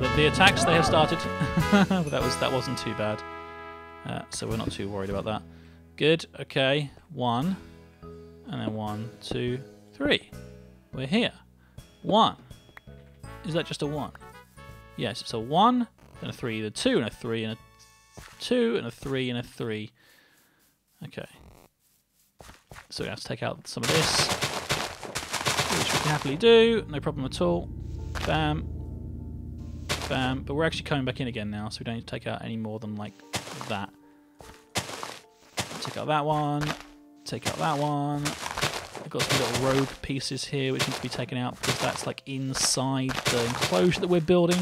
So the attacks they have started, but that wasn't too bad. So we're not too worried about that. Good. Okay. 1, and then 1, 2, 3. We're here. 1. Is that just a 1? Yes, it's a 1 and a 3, a 2 and a 3 and a 2 and a 3 and a 3. Okay. So we have to take out some of this, which we can happily do, no problem at all. Bam. Bam. But we're actually coming back in again now, so we don't need to take out any more than like that. Take out that one. Take out that one. I've got some little rogue pieces here which need to be taken out because that's like inside the enclosure that we're building,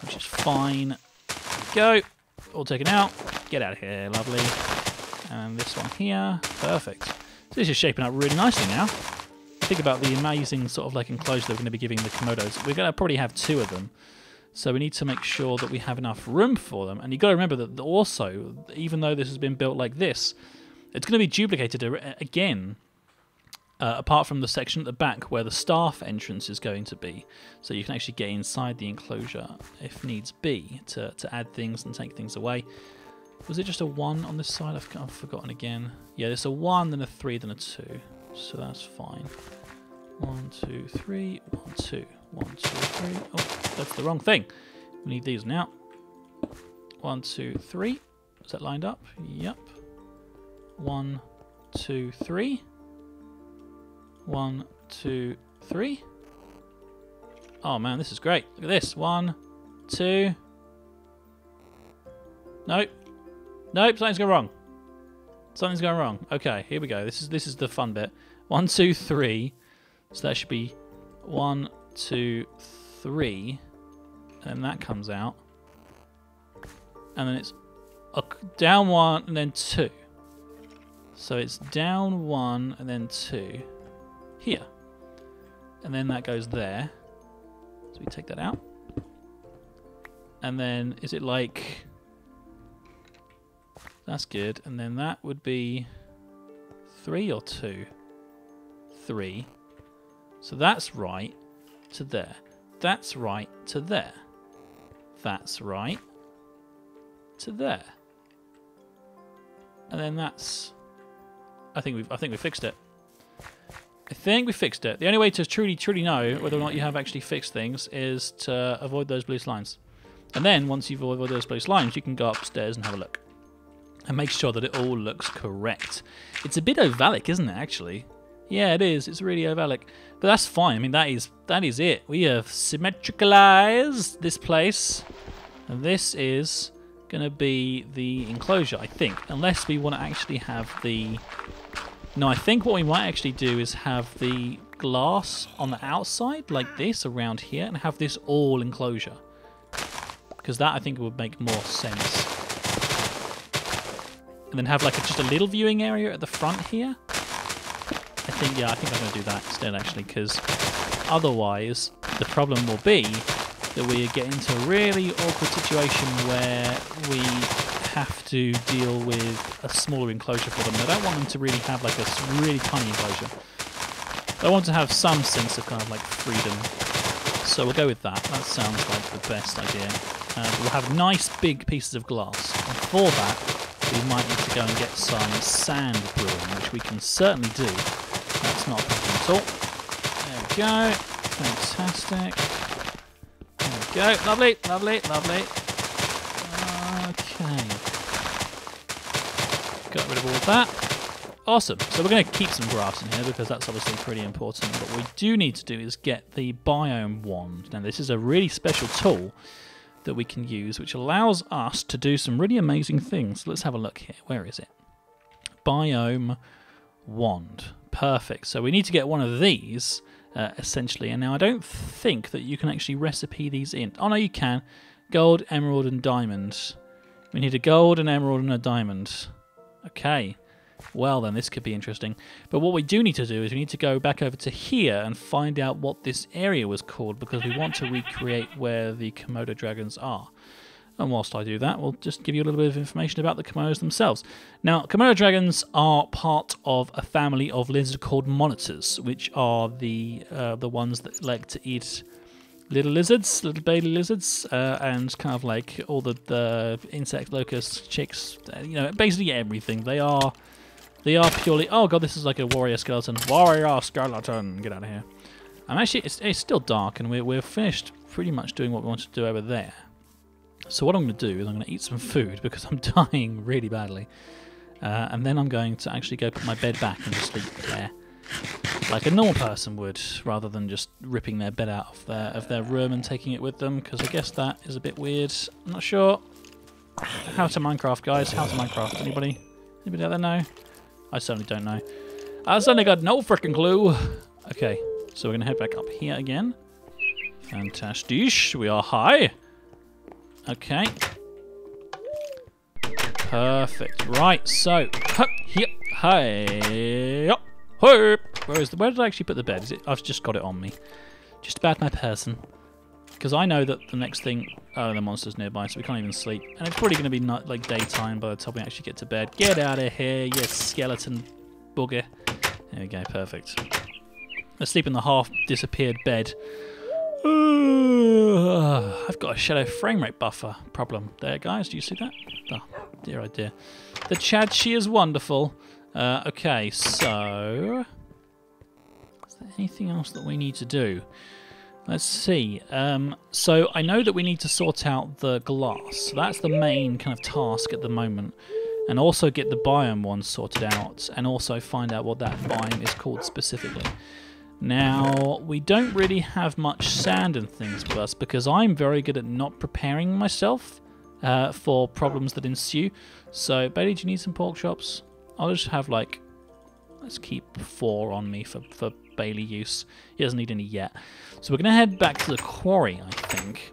which is fine. Go. All taken out. Get out of here. Lovely. And this one here. Perfect. So this is shaping up really nicely now. Think about the amazing sort of like enclosure that we're going to be giving the Komodos. We're going to probably have 2 of them. So we need to make sure that we have enough room for them. And you've got to remember that also, even though this has been built like this, it's going to be duplicated again, apart from the section at the back where the staff entrance is going to be. So you can actually get inside the enclosure if needs be to add things and take things away. Was it just a 1 on this side? I've forgotten again. Yeah, there's a 1, then a 3, then a 2. So that's fine. 1, 2, 3, 1, 2. 1, 2, 3. Oh, that's the wrong thing. We need these now. 1, 2, 3. Is that lined up? Yep. 1, 2, 3. 1, 2, 3. Oh man, this is great. Look at this. 1, 2. Nope. Nope, something's going wrong. Something's going wrong. Okay, here we go. This is the fun bit. 1, 2, 3. So that should be 1, 2, 3. And then that comes out. And then it's down 1 and then 2. So it's down 1 and then 2. Here. And then that goes there. So we take that out. And then is it like... That's good. And then that would be 3 or 2? 3. So that's right to there. That's right to there. That's right to there. And then that's... I think we fixed it. I think we fixed it. The only way to truly know whether or not you have actually fixed things is to avoid those blue slimes. And then once you've avoided those blue slimes, you can go upstairs and have a look. And make sure that it all looks correct. It's a bit ovalic, isn't it, actually? Yeah, it is. It's really ovalic. But that's fine. I mean, that is it. We have symmetricalized this place. And this is going to be the enclosure, I think. Unless we want to actually have the... No, I think what we might actually do is have the glass on the outside, like this, around here, and have this all enclosure. Because that, I think, would make more sense. And then have like just a little viewing area at the front here. I think I'm going to do that instead, actually, because otherwise the problem will be that we get into a really awkward situation where we have to deal with a smaller enclosure for them. I don't want them to really have like a really tiny enclosure. I want to have some sense of kind of like freedom. So we'll go with that. That sounds like the best idea. We'll have nice big pieces of glass. And for that, we might need to go and get some sand brewing, which we can certainly do. That's not a problem at all. There we go. Fantastic. There we go. Lovely, lovely, lovely. Okay. Got rid of all of that. Awesome. So we're going to keep some grass in here because that's obviously pretty important. What we do need to do is get the Biome Wand. Now this is a really special tool that we can use, which allows us to do some really amazing things. Let's have a look here. Where is it? Biome Wand. Perfect. So we need to get one of these, essentially. And now I don't think that you can actually recipe these in. Oh, no, you can. Gold, emerald, and diamond. We need a gold, an emerald, and a diamond. Okay. Well, then, this could be interesting. But what we do need to do is we need to go back over to here and find out what this area was called, because we want to recreate where the Komodo dragons are. And whilst I do that, we'll just give you a little bit of information about the Komodos themselves. Now, Komodo dragons are part of a family of lizard called monitors, which are the ones that like to eat little lizards, little baby lizards, and kind of like all the insect locusts, chicks, you know, basically everything. They are purely... Oh god, this is like a warrior skeleton. Warrior skeleton! Get out of here. I'm actually... It's still dark, and we're finished pretty much doing what we wanted to do over there. So what I'm going to do is I'm going to eat some food, because I'm dying really badly. And then I'm going to actually go put my bed back and sleep there. Like a normal person would, rather than just ripping their bed out of their room and taking it with them, because I guess that is a bit weird. I'm not sure. How to Minecraft, guys. How to Minecraft. Anybody out there know? I certainly don't know. I certainly got no freaking clue. Okay, so we're going to head back up here again. Fantastic. We are high. Okay. Perfect. Right, so... Here. Hi. Where did I actually put the bed? I've just got it on me. Just about my person. Because I know that the next thing... Oh, the monster's nearby, so we can't even sleep. And it's probably going to be not like daytime by the time we actually get to bed. Get out of here, you skeleton bugger. There we go, perfect. Let's sleep in the half-disappeared bed. I've got a shadow frame rate buffer problem there, guys. Do you see that? Oh, dear, oh dear. The Chad, she is wonderful. Okay, so... Is there anything else that we need to do? Let's see. So I know that we need to sort out the glass. So that's the main kind of task at the moment. And also get the Biome Wand sorted out. And also find out what that biome is called specifically. Now, we don't really have much sand and things with us because I'm very good at not preparing myself for problems that ensue. So, Bailey, do you need some pork chops? I'll just have, like, let's keep 4 on me for Bailey use. He doesn't need any yet. So we're going to head back to the quarry, I think,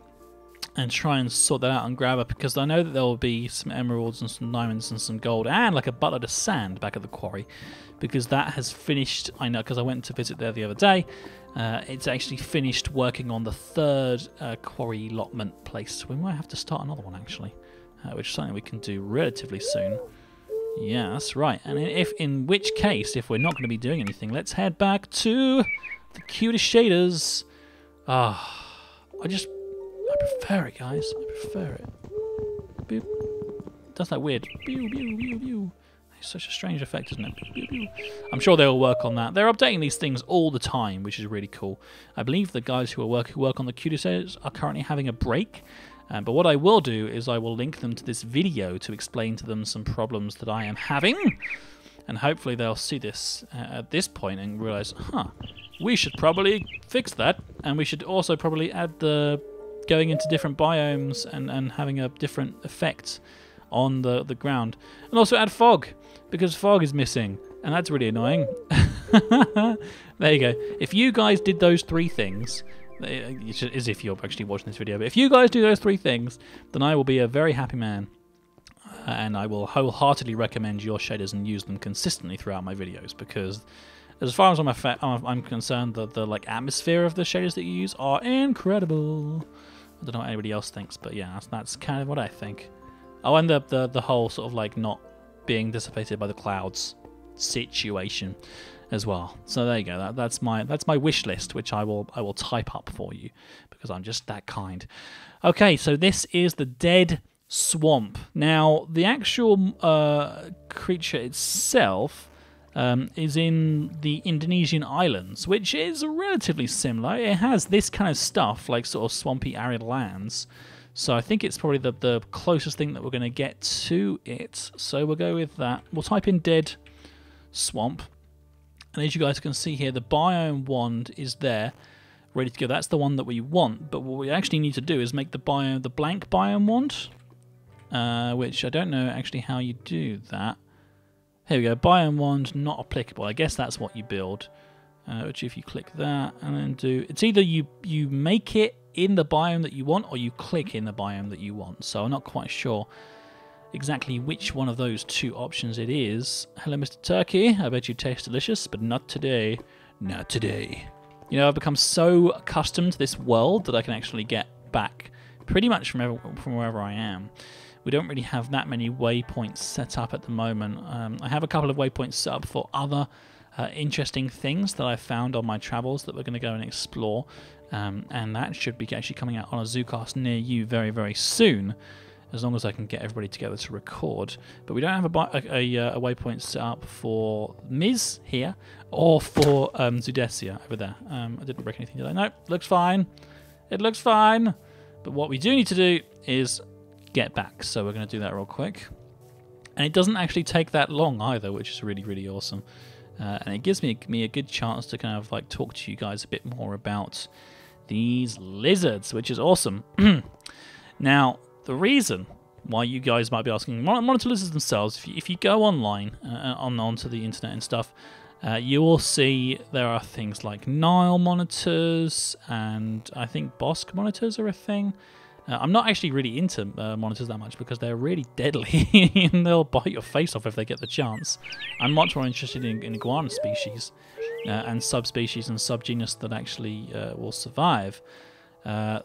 and try and sort that out and grab it, because I know that there will be some emeralds and some diamonds and some gold and, like, a buttload of sand back at the quarry, because that has finished. I know, because I went to visit there the other day. It's actually finished working on the 3rd quarry allotment place. So we might have to start another one, actually, which is something we can do relatively soon. Yeah, that's right. And in which case, if we're not going to be doing anything, let's head back to the cutest shaders. I prefer it, guys. I prefer it. Boop. Does that weird. Pew, pew, pew, pew. It's such a strange effect, isn't it? Pew, pew. I'm sure they'll work on that. They're updating these things all the time, which is really cool. I believe the guys who work on the cutest shaders are currently having a break. But what I will do is I will link them to this video to explain to them some problems that I am having. And hopefully they'll see this at this point and realise, we should probably fix that. And we should also probably add the going into different biomes and having a different effect on the ground. And also add fog, because fog is missing. And that's really annoying. There you go. If you guys did those 3 things... as if you're actually watching this video, but if you guys do those 3 things, then I will be a very happy man, and I will wholeheartedly recommend your shaders and use them consistently throughout my videos, because as far as I'm concerned, the like atmosphere of the shaders that you use are incredible. I don't know what anybody else thinks, but yeah, that's kind of what I think. Oh, and the whole sort of like not being dissipated by the clouds situation as well. So there you go. That's my wish list, which I will type up for you, because I'm just that kind. Okay, so this is the dead swamp. Now, the actual creature itself is in the Indonesian islands, which is relatively similar. It has this kind of stuff, like sort of swampy, arid lands. So I think it's probably the closest thing that we're going to get to it. So we'll go with that. We'll type in dead swamp. And as you guys can see here, the Biome Wand is there, ready to go. That's the one that we want. But what we actually need to do is make the blank Biome Wand, which I don't know actually how you do that. Here we go. Biome Wand not applicable. I guess that's what you build. Which if you click that and then do, it's either you make it in the biome that you want, or you click in the biome that you want. So I'm not quite sure exactly which one of those 2 options it is. Hello, Mr. Turkey. I bet you taste delicious, but not today. Not today. You know, I've become so accustomed to this world that I can actually get back pretty much from wherever I am. We don't really have that many waypoints set up at the moment. I have a couple of waypoints set up for other interesting things that I found on my travels that we're going to go and explore, and that should be actually coming out on a ZooCast near you very, very soon, as long as I can get everybody together to record. But we don't have a waypoint set up for Miz here, or for Zudesia over there. I didn't break anything, did I? Nope, looks fine. It looks fine. But what we do need to do is get back, so we're going to do that real quick. And it doesn't actually take that long either, which is really, really awesome. And it gives me a good chance to kind of like talk to you guys a bit more about these lizards, which is awesome. Now, the reason why you guys might be asking, monitor lizards themselves, if you go online, onto the internet and stuff, you will see there are things like Nile monitors, and I think Bosque monitors are a thing. I'm not actually really into monitors that much because they're really deadly and they'll bite your face off if they get the chance. I'm much more interested in iguana species and subspecies and subgenus that actually will survive.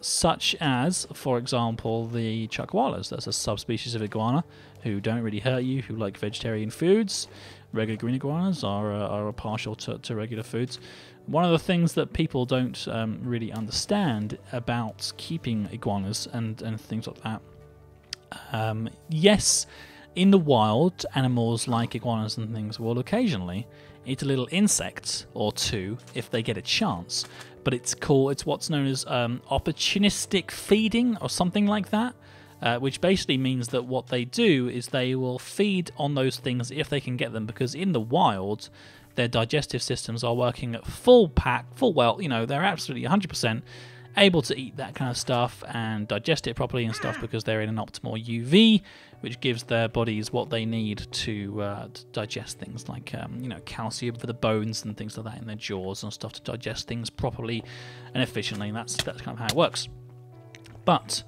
Such as, for example, the chuckwallas. That's a subspecies of iguana who don't really hurt you, who like vegetarian foods. Regular green iguanas are partial to regular foods. One of the things that people don't really understand about keeping iguanas and things like that, yes, in the wild, animals like iguanas and things will occasionally eat a little insect or two if they get a chance. But it's what's known as opportunistic feeding or something like that, which basically means that what they do is they will feed on those things if they can get them, because in the wild, their digestive systems are working at full well, you know, they're absolutely 100% able to eat that kind of stuff and digest it properly and stuff because they're in an optimal UV, which gives their bodies what they need to digest things like, you know, calcium for the bones and things like that in their jaws and stuff to digest things properly and efficiently. And that's kind of how it works. But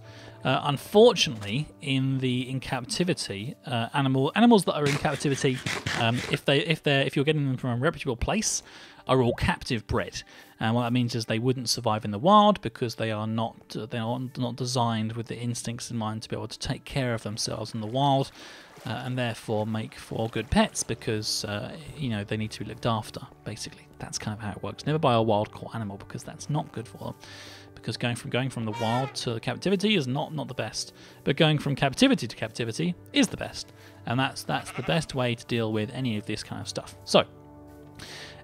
unfortunately, in captivity, animals that are in captivity, if you're getting them from a reputable place, are all captive bred. And what that means is they wouldn't survive in the wild because they are not designed with the instincts in mind to be able to take care of themselves in the wild, and therefore make for good pets because you know, they need to be looked after. Basically, that's kind of how it works. Never buy a wild caught animal because that's not good for them. Because going from the wild to captivity is not the best, but going from captivity to captivity is the best, and that's the best way to deal with any of this kind of stuff. So,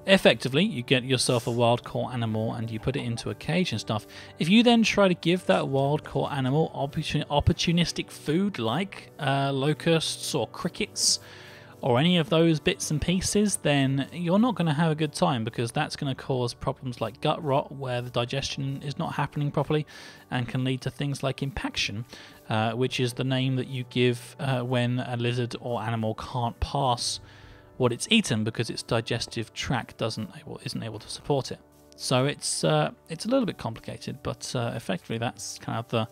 effectively, you get yourself a wild caught animal and you put it into a cage and stuff. If you then try to give that wild caught animal opportunistic food like locusts or crickets or any of those bits and pieces, then you're not going to have a good time, because that's going to cause problems like gut rot, where the digestion is not happening properly, and can lead to things like impaction, which is the name that you give when a lizard or animal can't pass what it's eaten because its digestive tract isn't able to support it. So it's a little bit complicated, but effectively that's kind of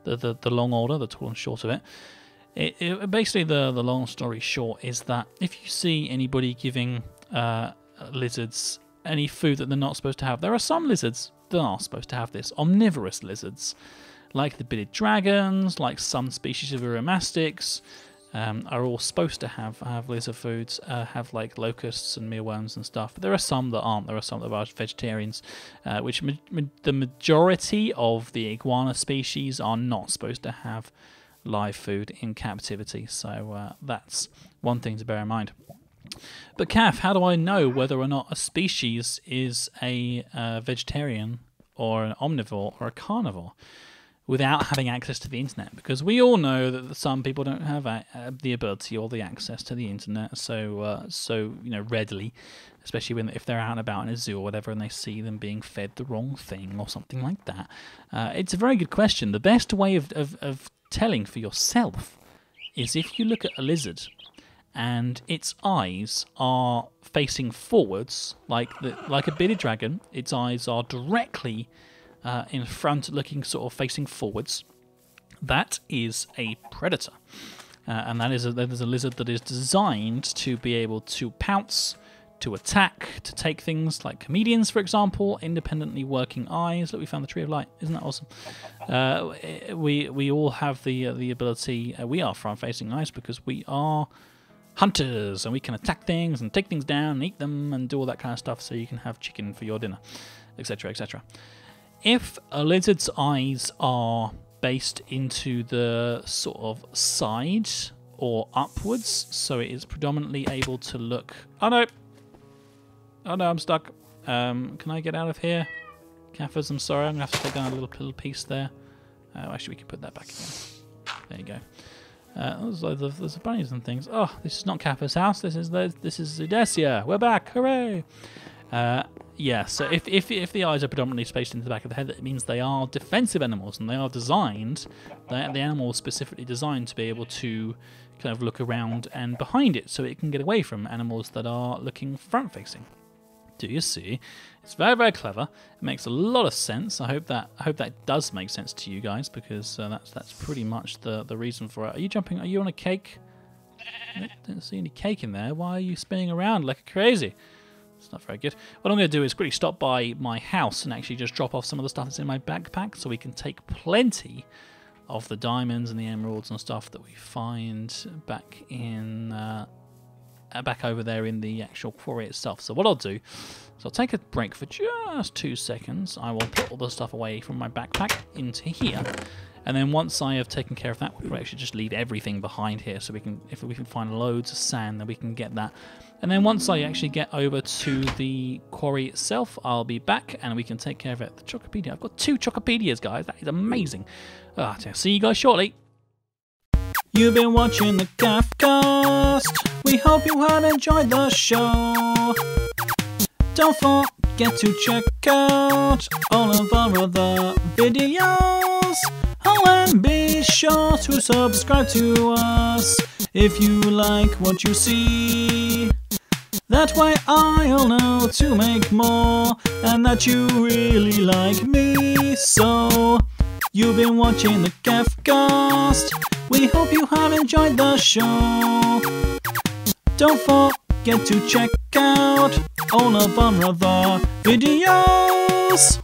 the long order, the tall and short of it. Basically, the long story short is that if you see anybody giving lizards any food that they're not supposed to have, there are some lizards that are supposed to have this. Omnivorous lizards, like the bearded dragons, like some species of uromastics, are all supposed to have lizard foods, have like locusts and mealworms and stuff. But there are some that aren't. There are some that are vegetarians, which the majority of the iguana species are not supposed to have live food in captivity, so that's one thing to bear in mind. But Caff, how do I know whether or not a species is a vegetarian or an omnivore or a carnivore without having access to the internet? Because we all know that some people don't have the ability or the access to the internet so you know, readily, especially if they're out and about in a zoo or whatever and they see them being fed the wrong thing or something like that. It's a very good question. The best way of telling for yourself is if you look at a lizard and its eyes are facing forwards, like a bearded dragon. Its eyes are directly in front, looking sort of facing forwards. That is a predator, and that is a lizard that is designed to be able to pounce, to attack, to take things like comedians, for example, independently working eyes. Look, we found the Tree of Light. Isn't that awesome? We all have the ability. We are front-facing eyes because we are hunters, and we can attack things and take things down and eat them and do all that kind of stuff, so you can have chicken for your dinner, etc, etc. If a lizard's eyes are based into the sort of side or upwards, so it is predominantly able to look... Oh no, I'm stuck. Can I get out of here? Kafers, I'm sorry, I'm going to have to take down a little piece there. Actually, we can put that back again. There you go. There's bunnies and things. Oh, this is not Kaffer's house. This is Zudesia. We're back! Hooray! Yeah. So if the eyes are predominantly spaced into the back of the head, that means they are defensive animals, and they are designed. The animal is specifically designed to be able to kind of look around and behind it, so it can get away from animals that are looking front-facing. Do you see? It's very, very clever. It makes a lot of sense. I hope that does make sense to you guys, because that's pretty much the reason for it. Are you jumping? Are you on a cake? I don't see any cake in there. Why are you spinning around like crazy? It's not very good. What I'm going to do is quickly stop by my house and actually just drop off some of the stuff that's in my backpack, so we can take plenty of the diamonds and the emeralds and stuff that we find back in. Back over there in the actual quarry itself. So what I'll do is I'll take a break for just 2 seconds. I will put all the stuff away from my backpack into here, and then once I have taken care of that, we'll actually just leave everything behind here, so we can, if we can find loads of sand, then we can get that. And then once I actually get over to the quarry itself, I'll be back and we can take care of it. The Chocopedia. I've got 2 Chocopedias, guys. That is amazing. I'll see you guys shortly. You've been watching the Caffcast. We hope you have enjoyed the show. Don't forget to check out all of our other videos. Oh, and be sure to subscribe to us if you like what you see. That way I'll know to make more, and that you really like me. So, you've been watching the Caffcast. We hope you have enjoyed the show. Don't forget to check out all of our other videos.